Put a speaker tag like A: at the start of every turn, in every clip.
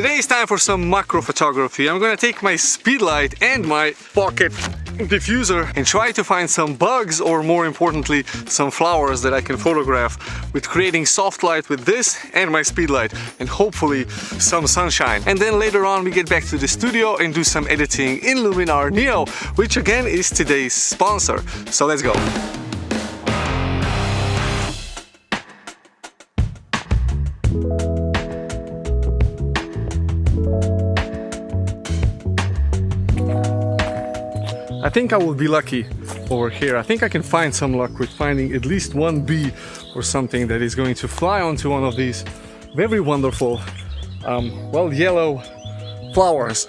A: Today is time for some macro photography. I'm gonna take my speedlight and my pocket diffuser and try to find some bugs, or more importantly, some flowers that I can photograph with creating soft light with this and my speedlight, and hopefully some sunshine. And then later on we get back to the studio and do some editing in Luminar NEO, which again is today's sponsor. So let's go. I think I will be lucky over here. I think I can find some luck with finding at least one bee or something that is going to fly onto one of these very wonderful, well, yellow flowers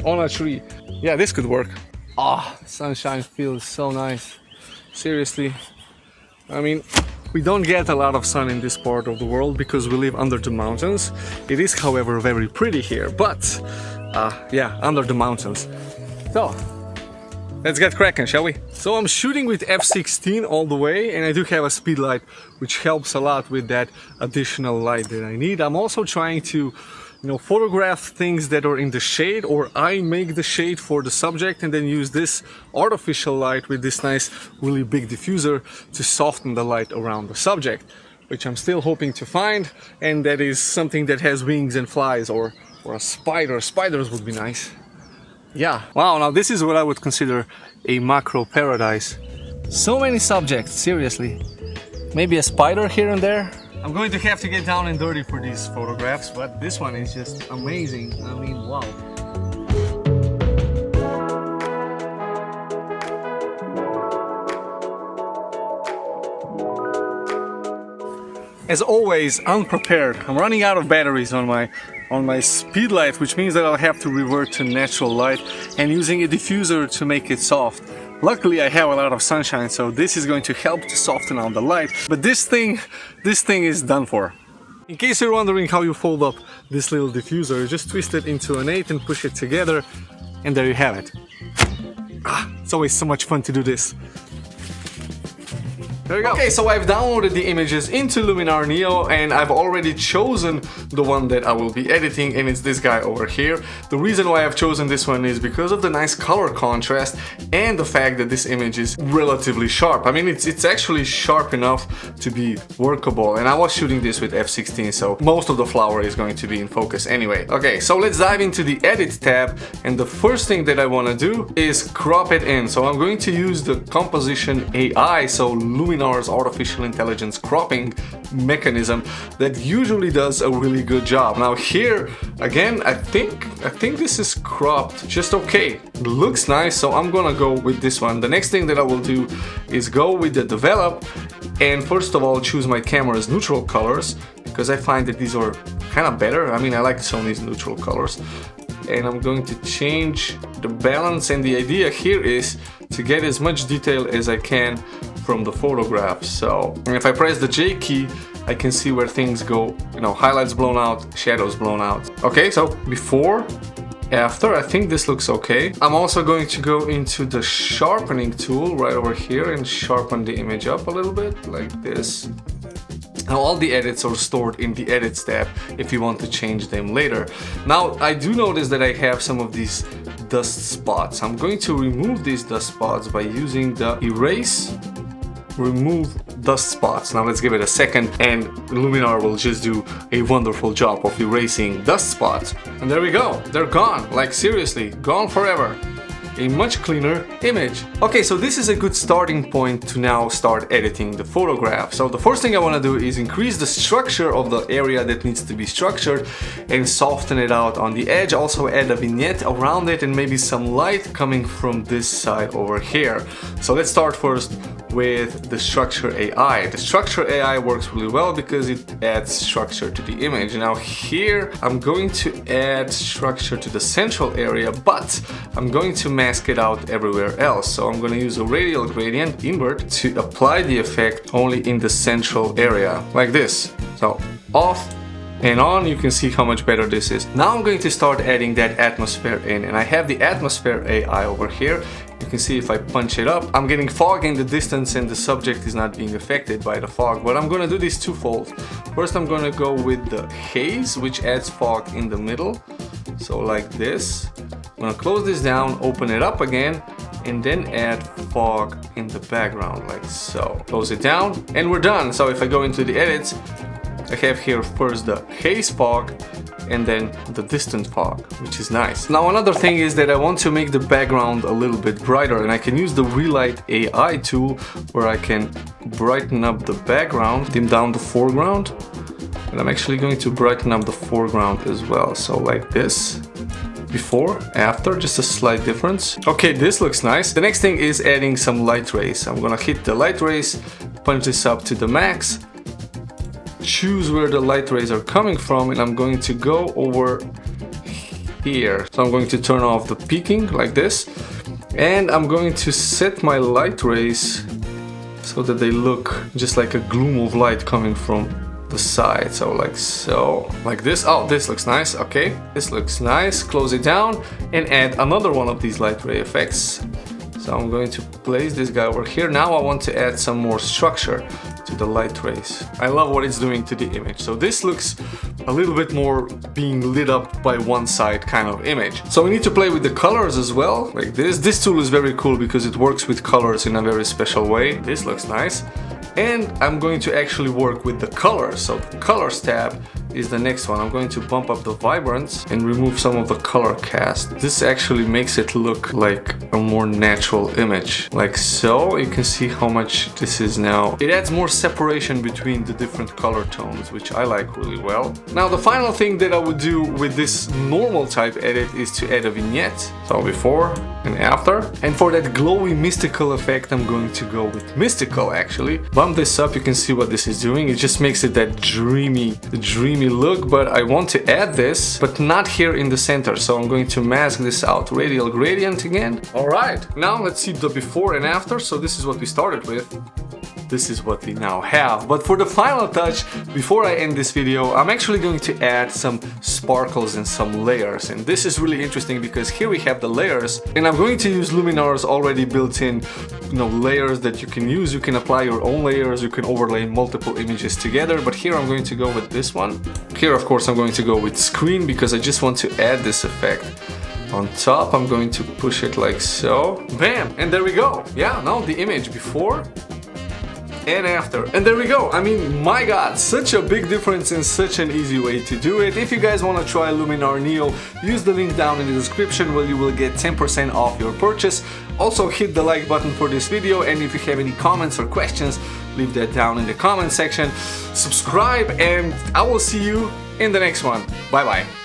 A: on a tree. Yeah, this could work. Ah, the sunshine feels so nice. Seriously. I mean, we don't get a lot of sun in this part of the world because we live under the mountains. It is, however, very pretty here, but yeah, under the mountains. So, let's get cracking, shall we? So I'm shooting with f/16 all the way, and I do have a speed light, which helps a lot with that additional light that I need. I'm also trying to, photograph things that are in the shade, or I make the shade for the subject and then use this artificial light with this nice, really big diffuser to soften the light around the subject, which I'm still hoping to find, and that is something that has wings and flies, or a spider. Spiders would be nice. Yeah, wow, now this is what I would consider a macro paradise. So many subjects, seriously. Maybe a spider here and there. I'm going to have to get down and dirty for these photographs, but this one is just amazing. I mean, wow. As always, unprepared. I'm running out of batteries on my speedlight, which means that I'll have to revert to natural light and using a diffuser to make it soft. Luckily I have a lot of sunshine, so this is going to help to soften out the light, but this thing is done for. In case you're wondering how you fold up this little diffuser, you just twist it into an 8 and push it together, and there you have it. It's always so much fun to do this. There you go. Okay, so I've downloaded the images into Luminar NEO, and I've already chosen the one that I will be editing, and it's this guy over here. The reason why I've chosen this one is because of the nice color contrast and the fact that this image is relatively sharp. I mean, it's actually sharp enough to be workable, and I was shooting this with f/16, so most of the flower is going to be in focus anyway. Okay, so let's dive into the Edit tab, and the first thing that I want to do is crop it in. So I'm going to use the Composition AI, so Luminar's artificial intelligence cropping mechanism that usually does a really good job. Now here again, I think this is cropped just okay. It looks nice, so I'm gonna go with this one. The next thing that I will do is go with the develop, and first of all choose my camera's neutral colors, because I find that these are kind of better. I mean, I like Sony's neutral colors. And I'm going to change the balance, and the idea here is to get as much detail as I can from the photograph. So if I press the J key, I can see where things go, highlights blown out, shadows blown out. Okay, so before, after, I think this looks okay. I'm also going to go into the sharpening tool right over here and sharpen the image up a little bit, like this. Now all the edits are stored in the Edits tab if you want to change them later. Now I do notice that I have some of these dust spots. I'm going to remove these dust spots by using the Erase, Remove Dust Spots. Now let's give it a second, and Luminar will just do a wonderful job of erasing dust spots. And there we go, they're gone, like seriously, gone forever. A much cleaner image. Okay, so this is a good starting point to now start editing the photograph. So the first thing I want to do is increase the structure of the area that needs to be structured and soften it out on the edge. Also add a vignette around it and maybe some light coming from this side over here. So let's start first with the Structure AI. The Structure AI works really well because it adds structure to the image. Now here I'm going to add structure to the central area, but I'm going to mask it out everywhere else. So I'm going to use a radial gradient invert to apply the effect only in the central area, like this. So off and on, you can see how much better this is. Now I'm going to start adding that atmosphere in, and I have the atmosphere AI over here. You can see if I punch it up, I'm getting fog in the distance and the subject is not being affected by the fog. But I'm gonna do this twofold. First, I'm gonna go with the haze, which adds fog in the middle. So like this. I'm gonna close this down, open it up again, and then add fog in the background like so. Close it down, and we're done. So if I go into the edits, I have here first the haze fog and then the distant fog, which is nice. Now another thing is that I want to make the background a little bit brighter, and I can use the Relight AI tool where I can brighten up the background, dim down the foreground, and I'm actually going to brighten up the foreground as well. So like this. Before, after, just a slight difference. Okay, this looks nice. The next thing is adding some light rays. I'm gonna hit the light rays, punch this up to the max, choose where the light rays are coming from, and I'm going to go over here. So I'm going to turn off the peaking like this, and I'm going to set my light rays so that they look just like a gloom of light coming from the side. So like so, like this. Oh, this looks nice. Okay, this looks nice. Close it down and add another one of these light ray effects. So I'm going to place this guy over here. Now I want to add some more structure to the light rays. I love what it's doing to the image. So this looks a little bit more being lit up by one side kind of image. So we need to play with the colors as well, like this. This tool is very cool because it works with colors in a very special way. This looks nice. And I'm going to actually work with the colors. So the colors tab is the next one. I'm going to bump up the vibrance and remove some of the color cast. This actually makes it look like a more natural image. Like so, you can see how much this is now. It adds more separation between the different color tones, which I like really well. Now the final thing that I would do with this normal type edit is to add a vignette. So before and after. And for that glowy mystical effect, I'm going to go with mystical actually. Bump this up, you can see what this is doing. It just makes it that dreamy look, but I want to add this, but not here in the center. So I'm going to mask this out, radial gradient again. All right, now let's see the before and after. So this is what we started with. This is what we now have. But for the final touch, before I end this video, I'm actually going to add some sparkles and some layers. And this is really interesting because here we have the layers, and I'm going to use Luminar's already built-in, layers that you can use. You can apply your own layers, you can overlay multiple images together, but here I'm going to go with this one. Here, of course, I'm going to go with screen because I just want to add this effect. On top, I'm going to push it like so. Bam! And there we go. Yeah, now the image before and after. And there we go. I mean, my god, such a big difference and such an easy way to do it. If you guys want to try Luminar NEO, use the link down in the description where you will get 10% off your purchase. Also hit the like button for this video, and if you have any comments or questions, leave that down in the comment section. Subscribe, and I will see you in the next one. Bye bye.